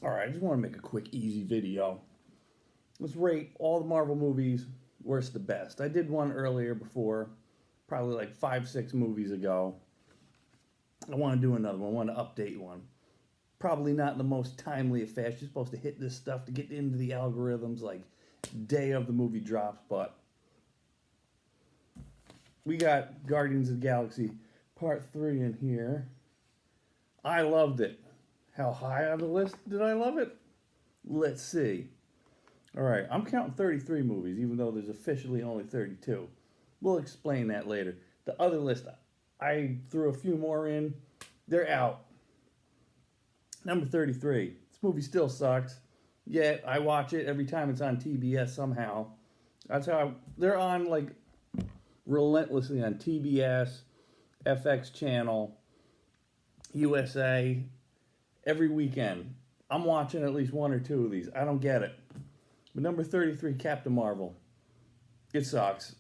Alright, I just want to make a quick, easy video. Let's rate all the Marvel movies, worst to best. I did one earlier before, probably like 5, 6 movies ago. I want to do another one. I want to update one. Probably not in the most timely of fashion. You're supposed to hit this stuff to get into the algorithms like day of the movie drops, but we got Guardians of the Galaxy Part 3 in here. I loved it. How high on the list did I love it? Let's see. All right, I'm counting 33 movies, even though there's officially only 32. We'll explain that later. The other list, I threw a few more in. They're out. Number 33. This movie still sucks. Yet I watch it every time it's on TBS somehow. That's how they're on like relentlessly on TBS, FX channel, USA every weekend. I'm watching at least one or two of these. I don't get it. But number 33, Captain Marvel. It sucks.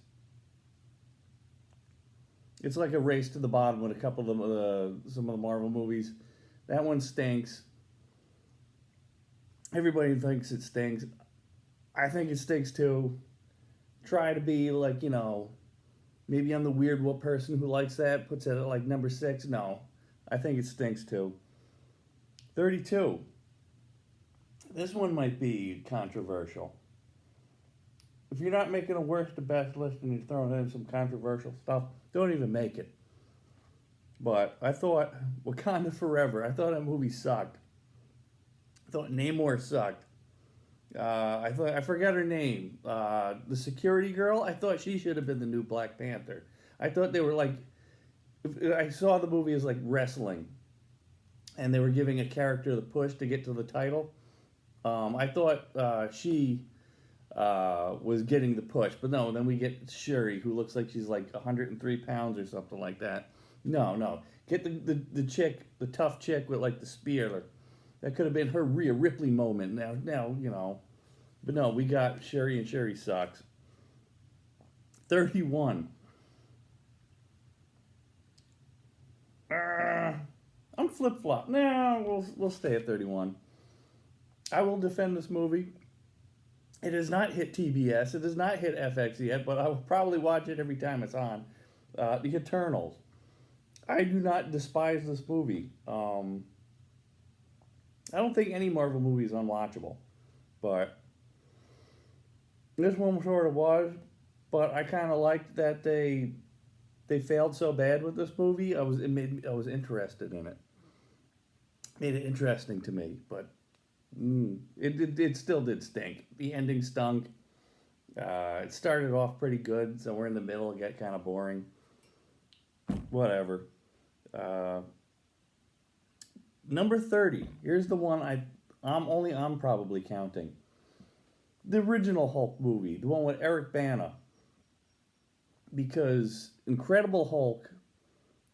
It's like a race to the bottom with a couple of some of the Marvel movies. That one stinks. Everybody thinks it stinks. I think it stinks too. Try to be like, maybe I'm the weird person who likes that, puts it at like number 6. No, I think it stinks too. 32. This one might be controversial. If you're not making a worst to best list and you're throwing in some controversial stuff, don't even make it. But I thought Wakanda Forever, I thought that movie sucked. I thought Namor sucked. I forgot her name. The security girl. I thought she should have been the new Black Panther. I thought they were like. I saw the movie as like wrestling, and they were giving a character the push to get to the title. I thought she was getting the push, but no. Then we get Shuri, who looks like she's like 103 pounds or something like that. No. Get the chick, the tough chick with like the spear. That could have been her Rhea Ripley moment. Now. But no, we got Shuri, and Shuri sucks. 31. I'm flip flop. No, we'll stay at 31. I will defend this movie. It has not hit TBS. It has not hit FX yet, but I will probably watch it every time it's on. The Eternals. I do not despise this movie. I don't think any Marvel movie is unwatchable, but this one sort of was. But I kind of liked that they failed so bad with this movie. I was interested in it. Made it interesting to me, but it still did stink. The ending stunk. It started off pretty good, so we're in the middle. It got kind of boring. Whatever. Uh, Number 30. Here's the one I'm probably counting. The original Hulk movie, the one with Eric Bana. Because Incredible Hulk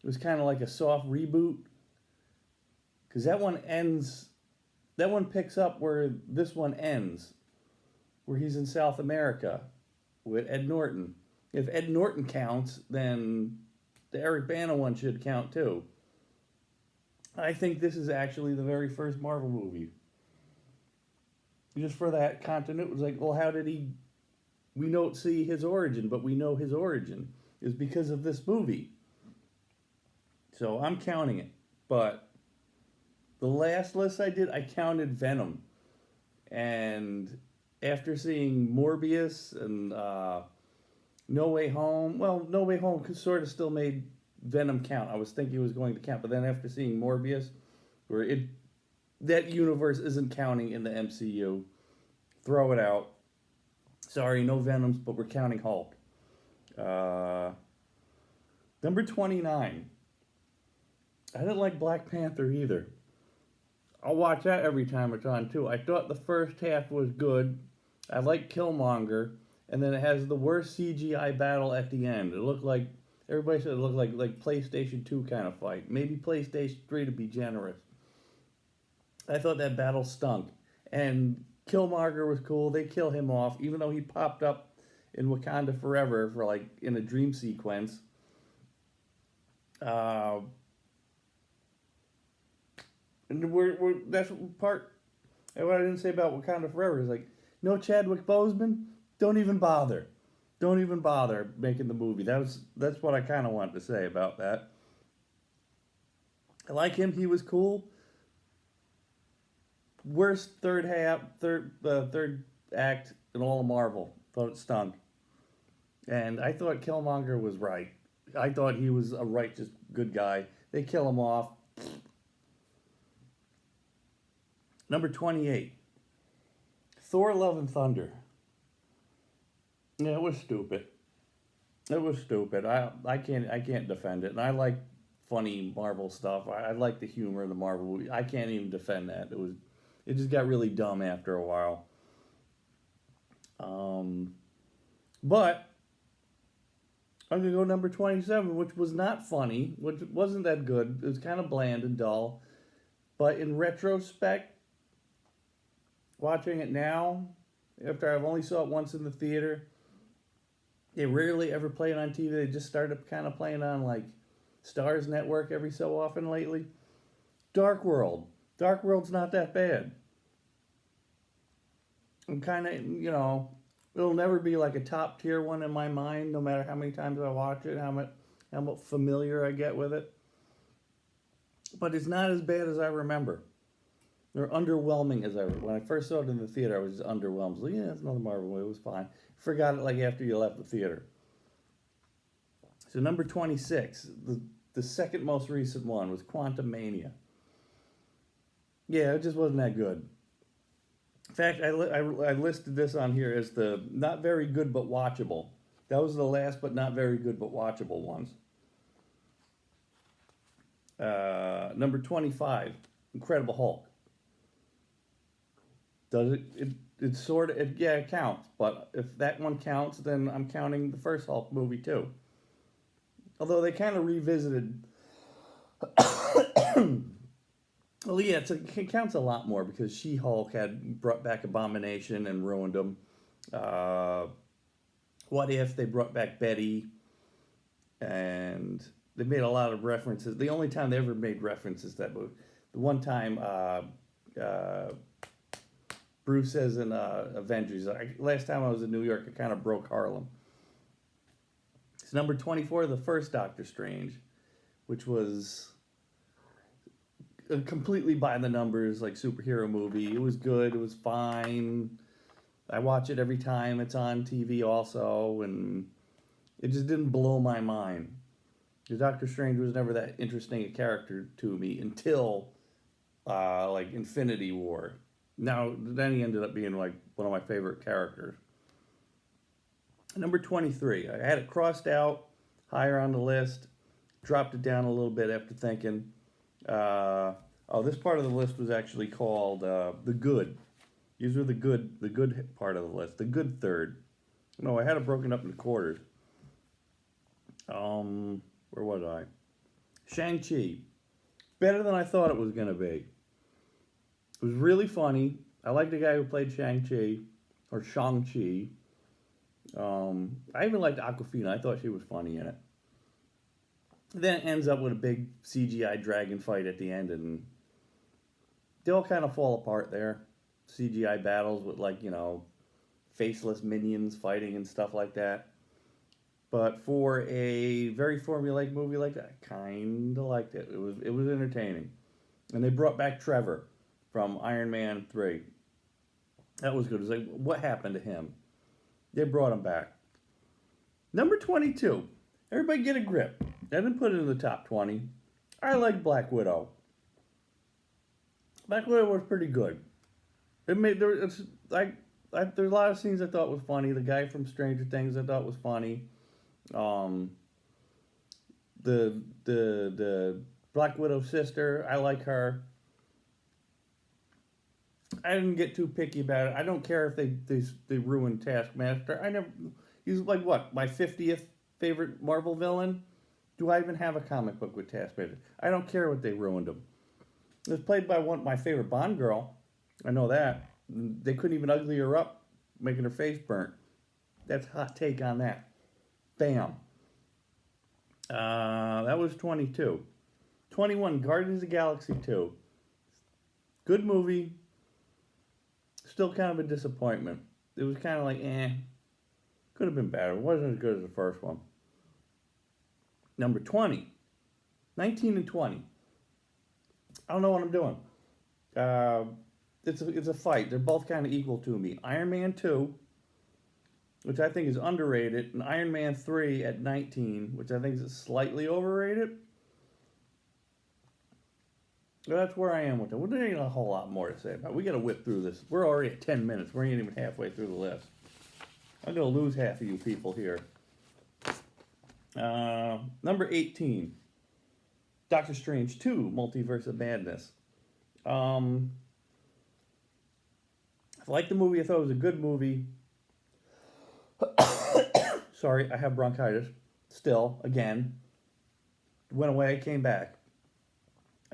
was kind of like a soft reboot. Because that one picks up where this one ends, where he's in South America with Ed Norton. If Ed Norton counts, then the Eric Bana one should count too. I think this is actually the very first Marvel movie. Just for that continuity, it was like, well, how did he? We don't see his origin, but we know his origin is because of this movie. So I'm counting it. But the last list I did, I counted Venom. And after seeing Morbius and No Way Home, well, No Way Home sort of still made Venom count. I was thinking it was going to count, but then after seeing Morbius, where that universe isn't counting in the MCU, throw it out. Sorry, no Venoms, but we're counting Hulk. Number 29. I didn't like Black Panther either. I'll watch that every time it's on too. I thought the first half was good. I like Killmonger, and then it has the worst CGI battle at the end. It looked like everybody said it looked like PlayStation 2 kind of fight. Maybe PlayStation 3 to be generous. I thought that battle stunk. And Killmonger was cool. They kill him off, even though he popped up in Wakanda Forever for like in a dream sequence. And that's part And what I didn't say about Wakanda Forever is like, no Chadwick Boseman, don't even bother. Don't even bother making the movie. That's what I kind of wanted to say about that. I like him. He was cool. Worst third act in all of Marvel. Thought it stunk. And I thought Killmonger was right. I thought he was a righteous good guy. They kill him off. Number 28. Thor Love and Thunder. Yeah, it was stupid. It was stupid. I can't defend it. And I like funny Marvel stuff. I like the humor of the Marvel movie. I can't even defend that. It just got really dumb after a while. Um, but I'm gonna go number 27, which was not funny, which wasn't that good. It was kind of bland and dull. But in retrospect, watching it now, after I've only saw it once in the theater, they rarely ever play it on TV. They just started kind of playing on like Stars Network every so often lately. Dark World. Dark World's not that bad. I'm kind of, it'll never be like a top tier one in my mind, no matter how many times I watch it, how much familiar I get with it. But it's not as bad as I remember. Or underwhelming as when I first saw it in the theater, I was just underwhelmed. Like, yeah, it's another Marvel movie. It was fine. Forgot it like after you left the theater. So number 26, the second most recent one was Quantum Mania. Yeah, it just wasn't that good. In fact, I listed this on here as the not very good but watchable. That was the last but not very good but watchable ones. Number 25, Incredible Hulk. Does it sort of, yeah, it counts. But if that one counts, then I'm counting the first Hulk movie too. Although they kind of revisited. Well, yeah, it counts a lot more because She-Hulk had brought back Abomination and ruined him. What If they brought back Betty, and they made a lot of references. The only time they ever made references to that movie, the one time Bruce says in Avengers, last time I was in New York, I kind of broke Harlem. It's number 24, the first Doctor Strange, which was completely by the numbers, like superhero movie. It was good. It was fine. I watch it every time it's on TV also, and it just didn't blow my mind. Because Doctor Strange was never that interesting a character to me until like Infinity War. Now, then he ended up being like one of my favorite characters. Number 23. I had it crossed out, higher on the list. Dropped it down a little bit after thinking. This part of the list was actually called The Good. These were the good part of the list. The good third. No, I had it broken up into quarters. Where was I? Shang-Chi. Better than I thought it was going to be. It was really funny. I like the guy who played Shang-Chi, or Shang-Chi. I even liked Awkwafina. I thought she was funny in it. Then it ends up with a big CGI dragon fight at the end, and they all kind of fall apart there. CGI battles with, like, faceless minions fighting and stuff like that. But for a very formulaic movie like that, I kind of liked it. It was entertaining. And they brought back Trevor from Iron Man 3. That was good. It was like, what happened to him? They brought him back. Number 22. Everybody get a grip. I didn't put it in the top 20. I like Black Widow. Black Widow was pretty good. There's a lot of scenes I thought was funny. The guy from Stranger Things I thought was funny. The Black Widow's sister, I like her. I didn't get too picky about it. I don't care if they ruined Taskmaster. He's like what, my 50th favorite Marvel villain? Do I even have a comic book with Taskmaster? I don't care what they ruined him. It was played by my favorite Bond girl. I know that. They couldn't even ugly her up, making her face burnt. That's a hot take on that. Bam. That was 22. 21, Guardians of the Galaxy 2. Good movie. still kind of a disappointment. It was kind of like, could have been better. It wasn't as good as the first one. Number 20. 19 and 20. I don't know what I'm doing. It's a fight. They're both kind of equal to me. Iron Man 2, which I think is underrated, and Iron Man 3 at 19, which I think is slightly overrated. So that's where I am with it. Well, there ain't a whole lot more to say about it. We got to whip through this. We're already at 10 minutes. We ain't even halfway through the list. I'm going to lose half of you people here. Number 18. Doctor Strange 2, Multiverse of Madness. I liked the movie. I thought it was a good movie. Sorry, I have bronchitis. Still, again. Went away, came back.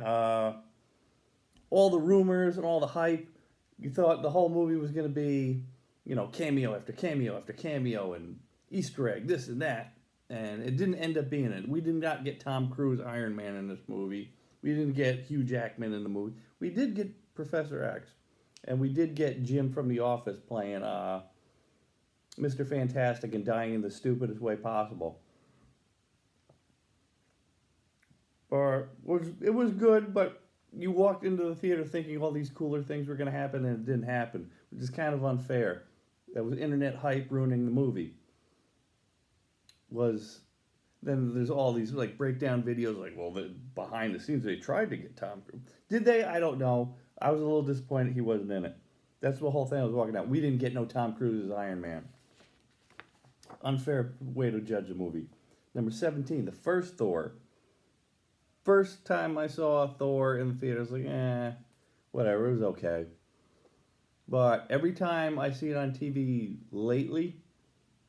All the rumors and all the hype, you thought the whole movie was going to be, cameo after cameo after cameo and Easter egg, this and that. And it didn't end up being it. We did not get Tom Cruise Iron Man in this movie. We didn't get Hugh Jackman in the movie. We did get Professor X. And we did get Jim from The Office playing Mr. Fantastic and dying in the stupidest way possible. It was good, but you walked into the theater thinking all these cooler things were going to happen, and it didn't happen, which is kind of unfair. That was internet hype ruining the movie. Then there's all these breakdown videos behind the scenes they tried to get Tom Cruise. Did they? I don't know. I was a little disappointed he wasn't in it. That's the whole thing I was walking down. We didn't get no Tom Cruise as Iron Man. Unfair way to judge a movie. Number 17, the first Thor. First time I saw Thor in the theater, I was like, whatever, it was okay. But every time I see it on TV lately,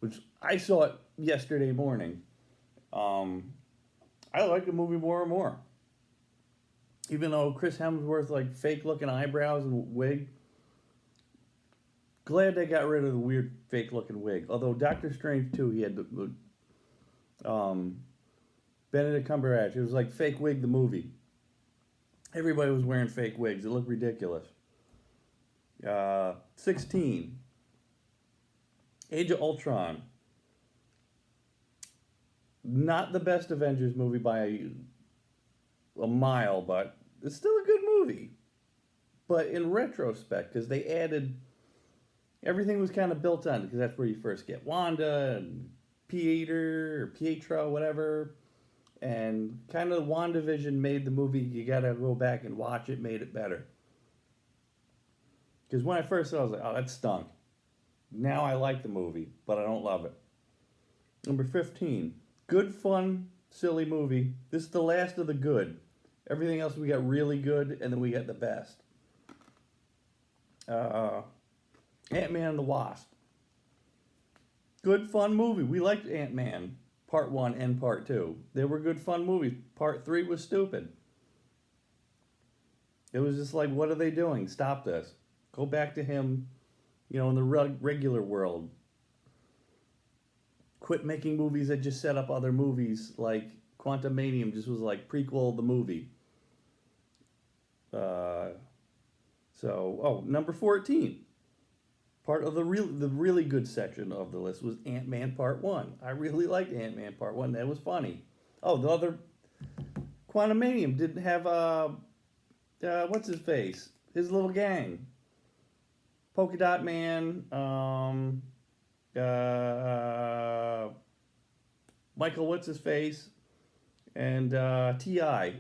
which I saw it yesterday morning, I like the movie more and more. Even though Chris Hemsworth, fake looking eyebrows and wig, glad they got rid of the weird fake looking wig. Although Doctor Strange 2, he had the Benedict Cumberbatch. It was like fake wig the movie. Everybody was wearing fake wigs. It looked ridiculous. 16. Age of Ultron. Not the best Avengers movie by a mile, but it's still a good movie. But in retrospect, because they added, everything was kind of built on, because that's where you first get Wanda and Pietro, whatever. And kind of WandaVision made the movie, you gotta go back and watch it, made it better. Because when I first saw it, I was like, oh, that stunk. Now I like the movie, but I don't love it. Number 15. Good, fun, silly movie. This is the last of the good. Everything else we got really good, and then we got the best. Ant-Man and the Wasp. Good, fun movie. We liked Ant-Man, Part 1 and Part 2. They were good, fun movies. Part 3 was stupid. It was just like, what are they doing? Stop this. Go back to him, in the regular world. Quit making movies that just set up other movies, like Quantumanium just was like prequel the movie. Number 14. Part of the really good section of the list was Ant-Man Part 1. I really liked Ant-Man Part 1. That was funny. Oh, the other Quantumanium didn't have what's his face? His little gang. Polka Dot Man, Michael what's his face, and T.I.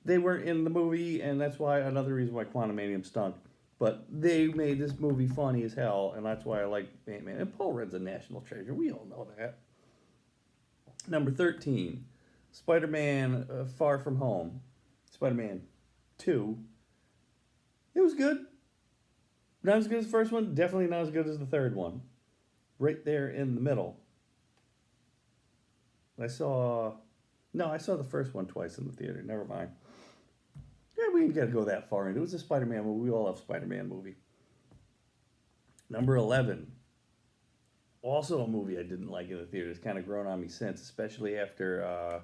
They weren't in the movie, and that's why another reason why Quantumanium stunk. But they made this movie funny as hell, and that's why I like Ant-Man. And Paul Rudd's a national treasure. We all know that. Number 13, Spider-Man Far From Home. Spider-Man 2. It was good. Not as good as the first one. Definitely not as good as the third one. Right there in the middle. I saw the first one twice in the theater. Never mind. Yeah, we didn't got to go that far into it. It was a Spider-Man movie. We all love Spider-Man movie. Number 11. Also a movie I didn't like in the theater. It's kind of grown on me since, especially after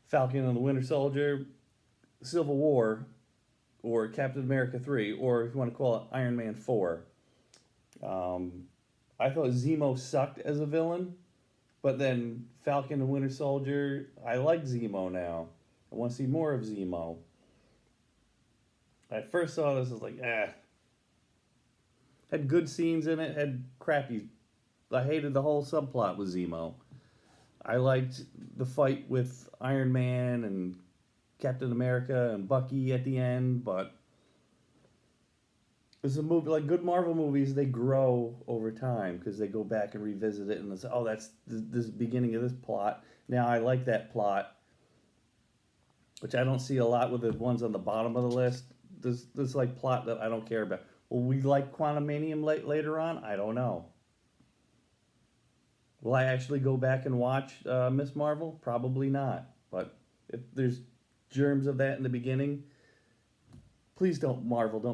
Falcon and the Winter Soldier, Civil War. or Captain America 3, or if you want to call it Iron Man 4. I thought Zemo sucked as a villain, but then Falcon and Winter Soldier, I like Zemo now. I want to see more of Zemo. I first saw this, I was like, Had good scenes in it, had crappy. I hated the whole subplot with Zemo. I liked the fight with Iron Man and Captain America and Bucky at the end, but it's a movie like good Marvel movies. They grow over time because they go back and revisit it and they say, "Oh, that's this beginning of this plot." Now I like that plot, which I don't see a lot with the ones on the bottom of the list. This like plot that I don't care about. Will we like Quantumanium later on? I don't know. Will I actually go back and watch Miss Marvel? Probably not. But if there's germs of that in the beginning, please don't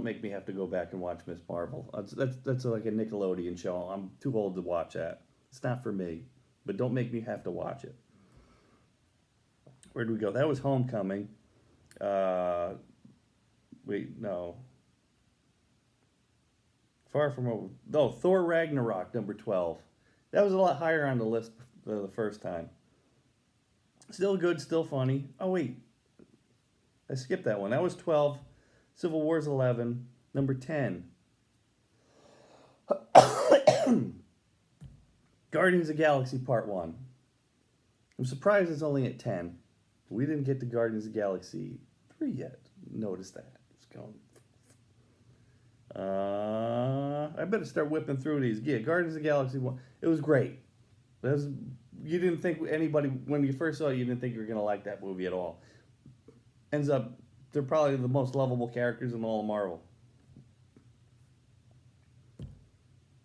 make me have to go back and watch Miss Marvel. That's like a Nickelodeon show. I'm too old to watch that. It's not for me. But don't make me have to watch it. Where'd we go? That was Homecoming. Wait, no. Far from over. No, Thor Ragnarok, number 12. That was a lot higher on the list the first time. Still good, still funny. Oh, wait. I skipped that one. That was 12. Civil War's 11. Number 10. Guardians of the Galaxy Part 1. I'm surprised it's only at 10. We didn't get to Guardians of the Galaxy 3 yet. Notice that. It's going. I better start whipping through these. Yeah, Guardians of the Galaxy 1. It was great. You didn't think anybody, when you first saw it, you didn't think you were going to like that movie at all. Ends up, they're probably the most lovable characters in all of Marvel.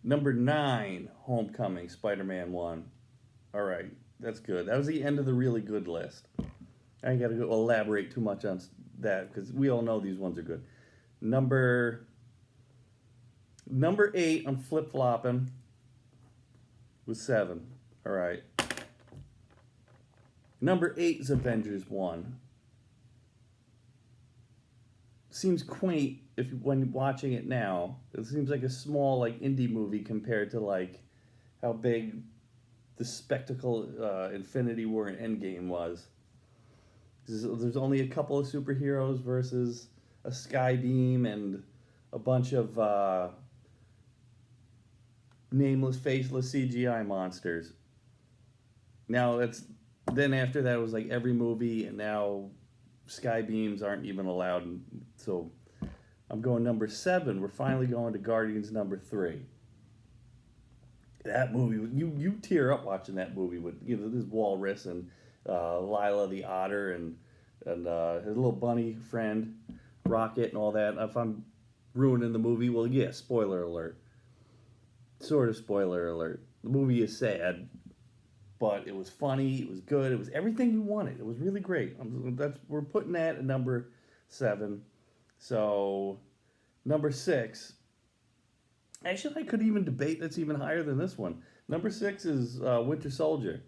Number 9, Homecoming, Spider-Man 1. All right, that's good. That was the end of the really good list. I ain't got to go elaborate too much on that because we all know these ones are good. Number 8, I'm flip-flopping, was 7. All right. Number 8 is Avengers 1. Seems quaint when watching it now. It seems like a small like indie movie compared to like how big the spectacle Infinity War and Endgame was. There's only a couple of superheroes versus a Skybeam and a bunch of nameless, faceless CGI monsters. Now then after that it was like every movie, and now Skybeams aren't even allowed. So I'm going number 7. We're finally going to Guardians number 3. That movie, you tear up watching that movie with this Walrus and Lila the Otter and his little bunny friend Rocket and all that. If I'm ruining the movie, well, yeah, spoiler alert. Sort of spoiler alert. The movie is sad, but it was funny. It was good. It was everything you wanted. It was really great. We're putting that at number 7. So number 6. Actually, I could even debate that's even higher than this one. Number 6 is Winter Soldier.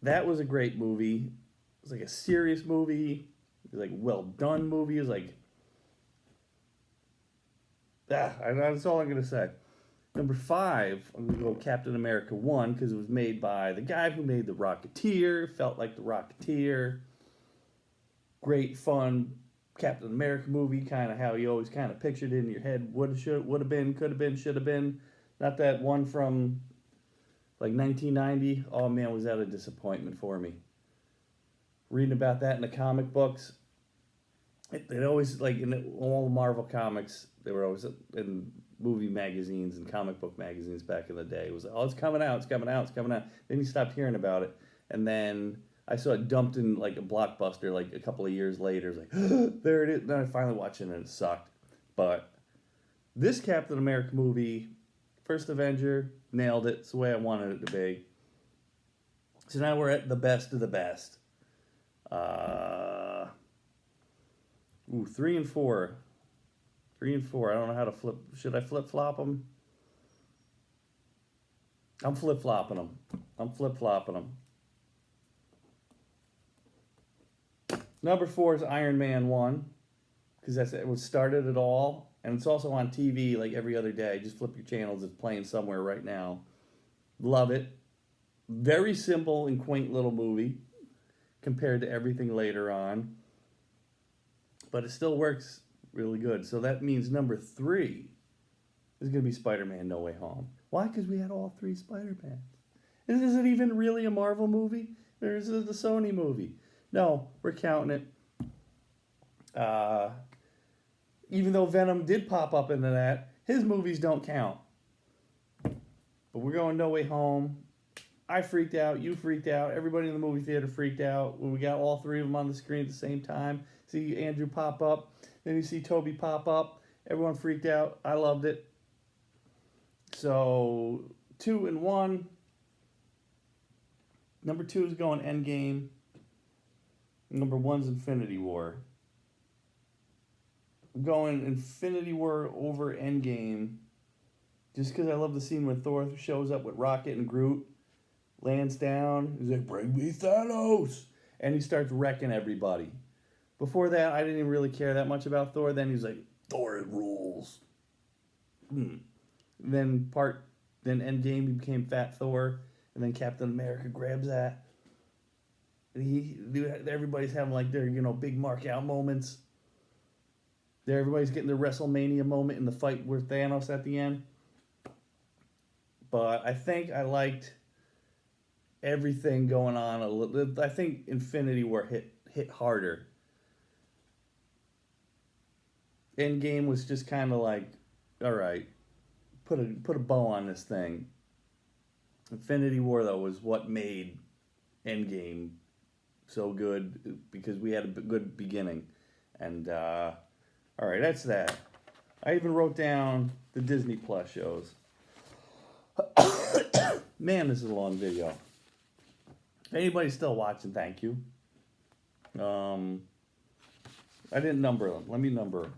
That was a great movie. It was like a serious movie. It was like a well done movie. It was like that's all I'm gonna say. Number 5, I'm going to go Captain America 1 because it was made by the guy who made The Rocketeer. Felt like The Rocketeer. Great, fun Captain America movie, kind of how you always kind of pictured it in your head. Would have been, could have been, should have been. Not that one from like 1990. Oh man, was that a disappointment for me. Reading about that in the comic books. It always, like in all the Marvel comics, they were always in movie magazines and comic book magazines back in the day. It was like, oh, it's coming out, it's coming out, it's coming out. Then you stopped hearing about it. And then I saw it dumped in like a Blockbuster like a couple of years later. It's like, there it is. Then I finally watched it and it sucked. But this Captain America movie, first Avenger, nailed it. It's the way I wanted it to be. So now we're at the best of the best. 3 and 4. 3 and 4. I don't know how to flip. Should I flip-flop them? I'm flip-flopping them. Number 4 is Iron Man 1. because that's what started it all. And it's also on TV like every other day. Just flip your channels, it's playing somewhere right now. Love it. Very simple and quaint little movie compared to everything later on. But it still works really good. So that means number 3 is going to be Spider-Man No Way Home. Why? Because we had all 3 Spider-Mans. Is it even really a Marvel movie? Or is it a Sony movie? No, we're counting it. Even though Venom did pop up into that, his movies don't count. But we're going No Way Home. I freaked out. You freaked out. Everybody in the movie theater freaked out when we got all 3 of them on the screen at the same time. See Andrew pop up. Then you see Toby pop up. Everyone freaked out. I loved it. So 2 and 1. Number 2 is going Endgame. Number 1's Infinity War. I'm going Infinity War over Endgame just because I love the scene when Thor shows up with Rocket and Groot, lands down, he's like, "Bring me Thanos!" And he starts wrecking everybody. Before that, I didn't even really care that much about Thor. Then he's like, "Thor rules." Then Endgame, he became Fat Thor, and then Captain America grabs that. And everybody's having like their big mark out moments. Everybody's getting their WrestleMania moment in the fight with Thanos at the end. But I think I liked everything going on a little. I think Infinity War hit harder. Endgame was just kind of like, all right, put a bow on this thing. Infinity War though was what made Endgame so good because we had a good beginning. And all right, that's that. I even wrote down the Disney Plus shows. Man, this is a long video. If anybody's still watching, thank you. I didn't number them. Let me number them.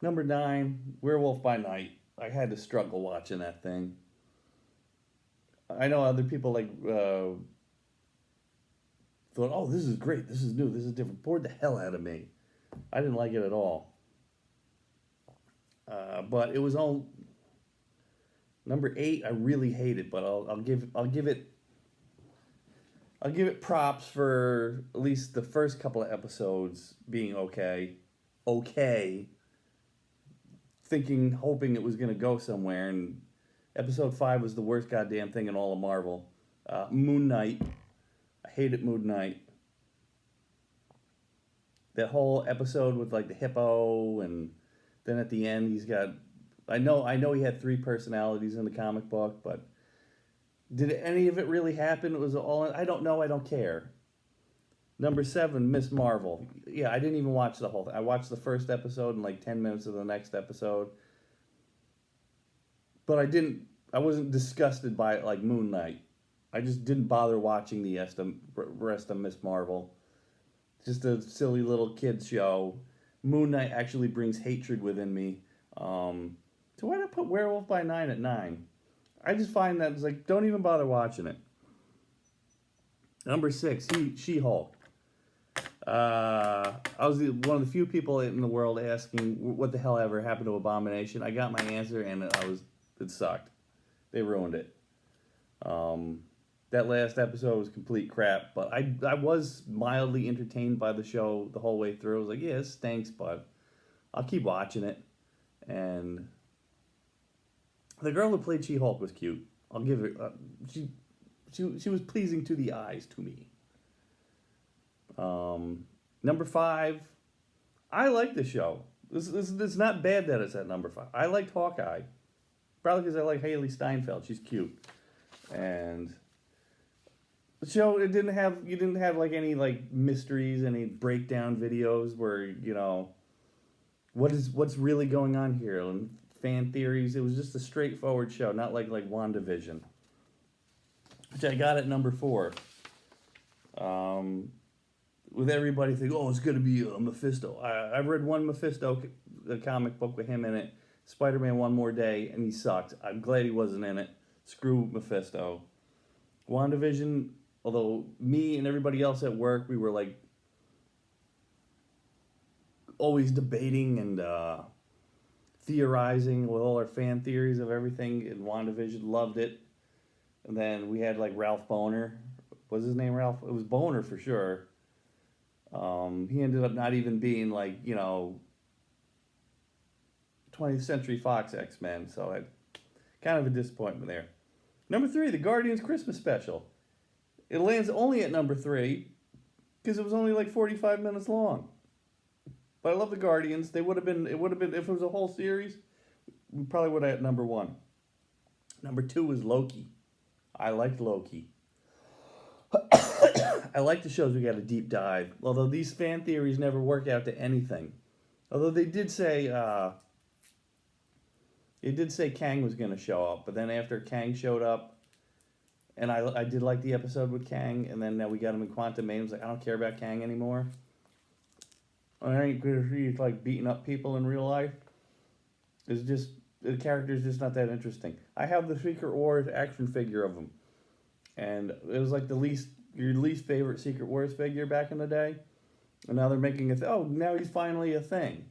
Number 9, Werewolf by Night. I had to struggle watching that thing. I know other people thought, "Oh, this is great. This is new. This is different." Bored the hell out of me. I didn't like it at all. But it was all number 8. I really hate it, but I'll give it props for at least the first couple of episodes being okay. Hoping it was gonna go somewhere, and episode 5 was the worst goddamn thing in all of Marvel. Moon Knight. I hated Moon Knight. That whole episode with like the hippo, and then at the end he's got. I know he had 3 personalities in the comic book, but did any of it really happen? It was all. I don't know. I don't care. Number 7, Miss Marvel. Yeah, I didn't even watch the whole thing. I watched the first episode and like 10 minutes of the next episode. But I wasn't disgusted by it like Moon Knight. I just didn't bother watching the rest of Miss Marvel. Just a silly little kid's show. Moon Knight actually brings hatred within me. So why did I put Werewolf by Night at 9? I just find that it's like, don't even bother watching it. Number 6, She-Hulk. I was one of the few people in the world asking what the hell ever happened to Abomination. I got my answer, and it sucked. They ruined it. That last episode was complete crap, but I was mildly entertained by the show the whole way through. I was like, yeah, it stinks, but I'll keep watching it. And the girl who played She-Hulk was cute. I'll give her. She was pleasing to the eyes to me. Number 5, I like the show. It's not bad that it's at number 5. I liked Hawkeye, probably because I like Haley Steinfeld. She's cute, and the show you didn't have like any like mysteries, any breakdown videos where what's really going on here and fan theories. It was just a straightforward show, not like WandaVision, which I got at number 4. With everybody thinking, oh, it's going to be Mephisto. I read one Mephisto the comic book with him in it, Spider-Man One More Day, and he sucked. I'm glad he wasn't in it. Screw Mephisto. WandaVision, although me and everybody else at work, we were like always debating and theorizing with all our fan theories of everything in WandaVision. Loved it. And then we had like Ralph Boner. Was his name Ralph? It was Boner for sure. He ended up not even being like, 20th Century Fox X-Men. So kind of a disappointment there. Number 3, the Guardians Christmas Special. It lands only at number 3 because it was only like 45 minutes long. But I love the Guardians. It would have been if it was a whole series, we probably would have had number 1. Number 2 was Loki. I liked Loki. I like the shows we got a deep dive. Although these fan theories never work out to anything. Although they did say Kang was going to show up, but then after Kang showed up, and I did like the episode with Kang, and then now we got him in Quantum Mania. I was like, I don't care about Kang anymore. I ain't good for you like beating up people in real life. It's just the character's just not that interesting. I have the Secret Wars action figure of him, and it was like your least favorite Secret Wars figure back in the day, and now they're making now he's finally a thing.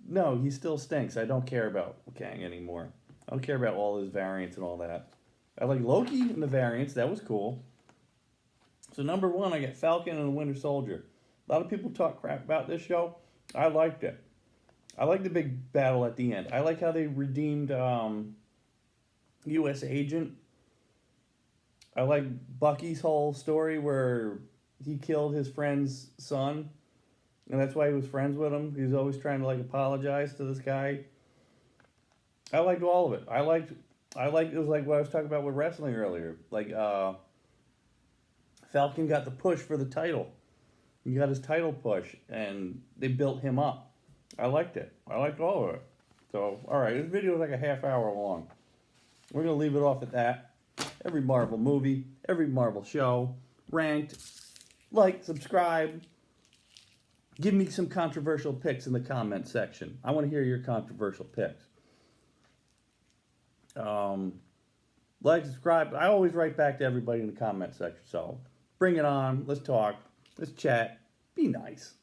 No, he still stinks. I don't care about Kang anymore. I don't care about all his variants and all that. I like Loki and the variants. That was cool. So number 1, I get Falcon and the Winter Soldier. A lot of people talk crap about this show. I liked it. I like the big battle at the end. I like how they redeemed U.S. Agent. I like Bucky's whole story where he killed his friend's son. And that's why he was friends with him. He was always trying to like apologize to this guy. I liked all of it. I liked it was like what I was talking about with wrestling earlier. Like Falcon got the push for the title. He got his title push and they built him up. I liked it. I liked all of it. So, alright, this video is like a half hour long. We're gonna leave it off at that. Every Marvel movie, every Marvel show, ranked, like, subscribe. Give me some controversial picks in the comment section. I want to hear your controversial picks. Like, subscribe. I always write back to everybody in the comment section. So bring it on. Let's talk. Let's chat. Be nice.